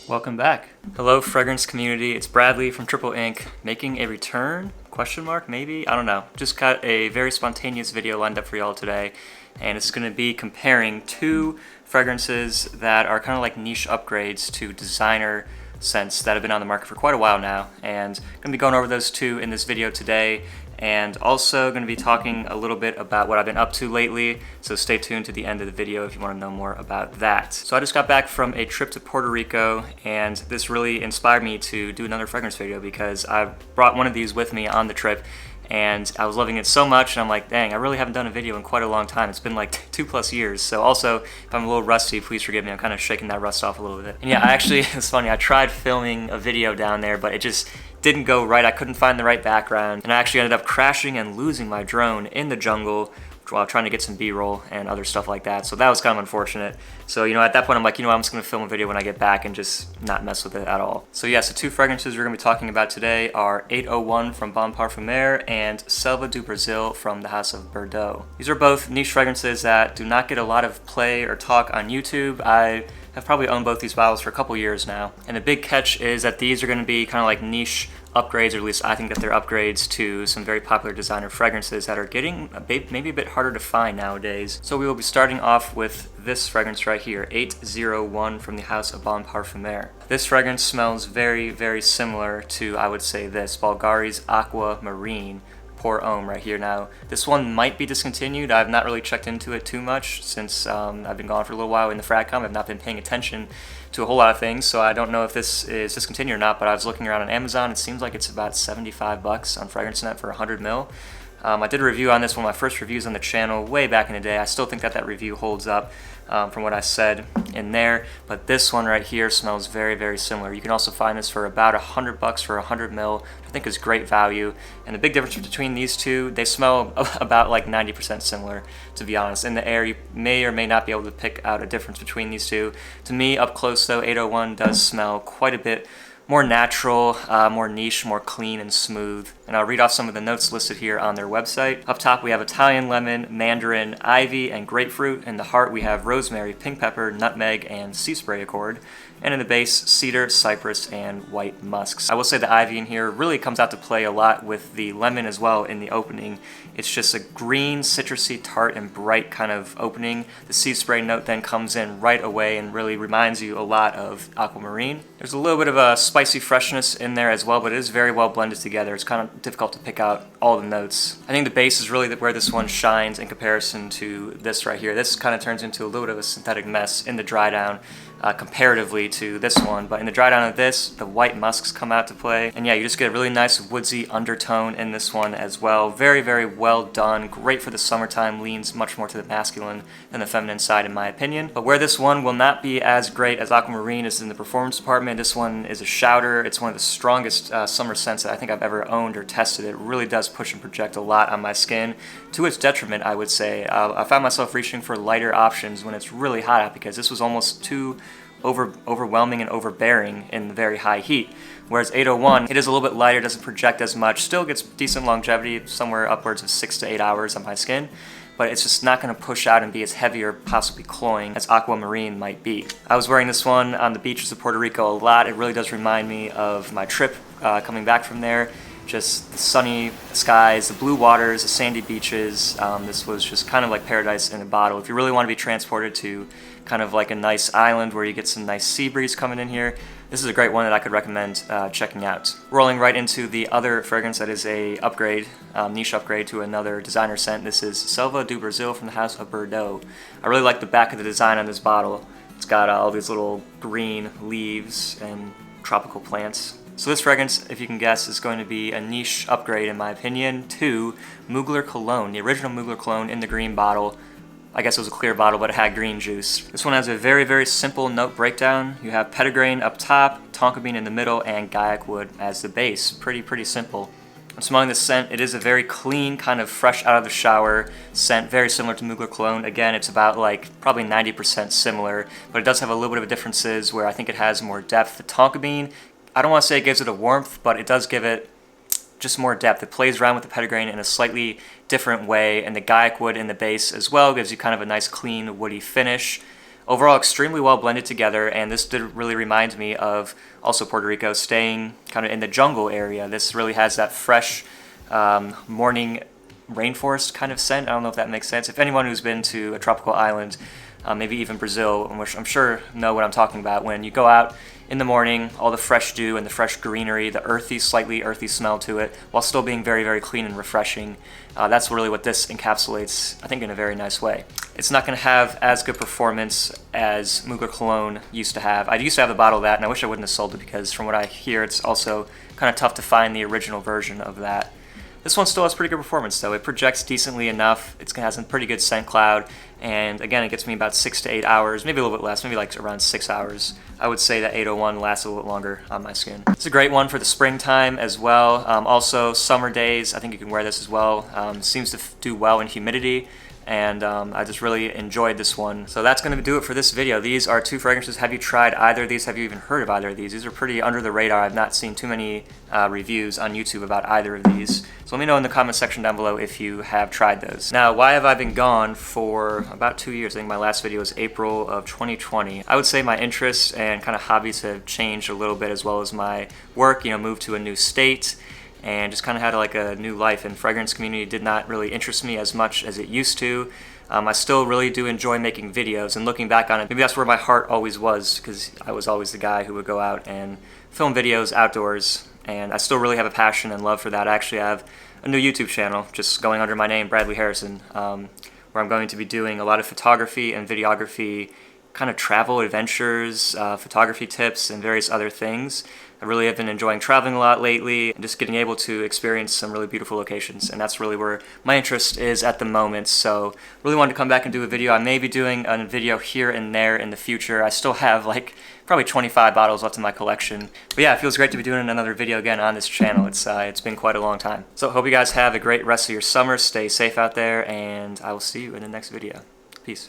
Welcome back. Hello, fragrance community. It's Bradley from Tripleinc making a return? Question mark, maybe? I don't know. Just got a very spontaneous video lined up for y'all today, and it's going to be comparing two fragrances that are kind of like niche upgrades to designer scents that have been on the market for quite a while now. And I'm going to be going over those two in this video today, and also going to be talking a little bit about what I've been up to lately, so stay tuned to the end of the video if you want to know more about that. So I just got back from a trip to Puerto Rico, and this really inspired me to do another fragrance video because I brought one of these with me on the trip, and I was loving it so much, and I'm like, dang, I really haven't done a video in quite a long time. It's been like 2+ years. So also, if I'm a little rusty, please forgive me. I'm kind of shaking that rust off a little bit. And yeah, it's funny, I tried filming a video down there, but it just didn't go right. I couldn't find the right background, and I actually ended up crashing and losing my drone in the jungle while trying to get some B-roll and other stuff like that. So that was kind of unfortunate. So, at that point I'm like, I'm just gonna film a video when I get back and just not mess with it at all. So yeah, so two fragrances we're gonna be talking about today are 801 from Bon Parfumeur and Selva do Brazil from the House of Berdoues. These are both niche fragrances that do not get a lot of play or talk on YouTube. I have probably owned both these bottles for a couple years now. And the big catch is that these are gonna be kind of like niche upgrades, or at least I think that they're upgrades to some very popular designer fragrances that are getting maybe a bit harder to find nowadays. So we will be starting off with this fragrance right here, 801 from the House of Bon Parfumeur. This fragrance smells very, very similar to, I would say, this, Bulgari's Aqua Marine Pour Homme right here. Now, this one might be discontinued. I've not really checked into it too much since I've been gone for a little while in the FragCom. I've not been paying attention to a whole lot of things, so I don't know if this is discontinued or not, but I was looking around on Amazon. It seems like it's about $75 on FragranceNet for 100 ml. I did a review on this, one of my first reviews on the channel way back in the day. I still think that review holds up from what I said in there, but this one right here smells very, very similar. You can also find this for about $100 for 100 ml, which I think is great value. And the big difference between these two, they smell about like 90% similar, to be honest. In the air, you may or may not be able to pick out a difference between these two. To me, up close though, 801 does smell quite a bit more natural, more niche, more clean and smooth. And I'll read off some of the notes listed here on their website. Up top we have Italian lemon, mandarin, ivy, and grapefruit. In the heart we have rosemary, pink pepper, nutmeg, and sea spray accord. And in the base, cedar, cypress, and white musks. I will say the ivy in here really comes out to play a lot with the lemon as well in the opening. It's just a green, citrusy, tart, and bright kind of opening. The sea spray note then comes in right away and really reminds you a lot of aquamarine. There's a little bit of a spicy freshness in there as well, but it is very well blended together. It's kind of difficult to pick out all the notes. I think the base is really where this one shines in comparison to this right here. This kind of turns into a little bit of a synthetic mess in the dry down. Comparatively to this one, but in the dry down of this, the white musks come out to play, and yeah, you just get a really nice woodsy undertone in this one as well. Very, very well done, great for the summertime, leans much more to the masculine than the feminine side in my opinion. But where this one will not be as great as Aquamarine is in the performance department, this one is a shouter. It's one of the strongest summer scents that I think I've ever owned or tested. It really does push and project a lot on my skin, to its detriment, I would say. I found myself reaching for lighter options when it's really hot out because this was almost too overwhelming and overbearing in the very high heat. Whereas 801, it is a little bit lighter, doesn't project as much, still gets decent longevity, somewhere upwards of 6 to 8 hours on my skin, but it's just not going to push out and be as heavy or possibly cloying as Aquamarine might be. I was wearing this one on the beaches of Puerto Rico a lot. It really does remind me of my trip coming back from there. Just the sunny skies, the blue waters, the sandy beaches. This was just kind of like paradise in a bottle. If you really want to be transported to kind of like a nice island where you get some nice sea breeze coming in here, this is a great one that I could recommend checking out. Rolling right into the other fragrance that is a upgrade, niche upgrade to another designer scent. This is Selva do Brazil from the House of Berdoues. I really like the back of the design on this bottle. It's got all these little green leaves and tropical plants. So this fragrance, if you can guess, is going to be a niche upgrade, in my opinion, to Mugler Cologne, the original Mugler Cologne in the green bottle. I guess it was a clear bottle, but it had green juice. This one has a very, very simple note breakdown. You have petitgrain up top, tonka bean in the middle, and gaiac wood as the base. Pretty simple. I'm smelling this scent. It is a very clean, kind of fresh out of the shower scent, very similar to Mugler Cologne. Again, it's about like probably 90% similar, but it does have a little bit of differences where I think it has more depth. The tonka bean, I don't want to say it gives it a warmth, but it does give it just more depth. It plays around with the petitgrain in a slightly different way, and the gaiac wood in the base as well gives you kind of a nice clean woody finish. overall extremely well blended together, and this did really remind me of also Puerto Rico, staying kind of in the jungle area. This really has that fresh morning rainforest kind of scent. I don't know if that makes sense. If anyone who's been to a tropical island, maybe even Brazil, which I'm sure know what I'm talking about, when you go out in the morning, all the fresh dew and the fresh greenery, the earthy, slightly earthy smell to it, while still being very, very clean and refreshing. That's really what this encapsulates, I think, in a very nice way. It's not going to have as good performance as Mugler Cologne used to have. I used to have a bottle of that, and I wish I wouldn't have sold it because from what I hear, it's also kind of tough to find the original version of that. This one still has pretty good performance though. It projects decently enough. It has a pretty good scent cloud, and again, it gets me about 6 to 8 hours, maybe a little bit less, maybe like around 6 hours. I would say that 801 lasts a little bit longer on my skin. It's a great one for the springtime as well. Also, summer days, I think you can wear this as well. Seems to do well in humidity, and I just really enjoyed this one. So that's going to do it for this video. These are 2 fragrances. Have you tried either of these? Have you even heard of either of these? These are pretty under the radar. I've not seen too many reviews on YouTube about either of these. So let me know in the comment section down below if you have tried those. Now, why have I been gone for about 2 years? I think my last video was April of 2020. I would say my interests and kind of hobbies have changed a little bit, as well as my work, moved to a new state, and just kind of had like a new life, and fragrance community did not really interest me as much as it used to. I still really do enjoy making videos, and looking back on it, maybe that's where my heart always was, because I was always the guy who would go out and film videos outdoors, and I still really have a passion and love for that. I actually have a new YouTube channel just going under my name, Bradley Harrison, where I'm going to be doing a lot of photography and videography, kind of travel adventures, photography tips, and various other things. I really have been enjoying traveling a lot lately and just getting able to experience some really beautiful locations, and that's really where my interest is at the moment. So really wanted to come back and do a video. I may be doing a video here and there in the future. I still have like probably 25 bottles left in my collection. But yeah, it feels great to be doing another video again on this channel. It's been quite a long time. So hope you guys have a great rest of your summer. Stay safe out there, and I will see you in the next video.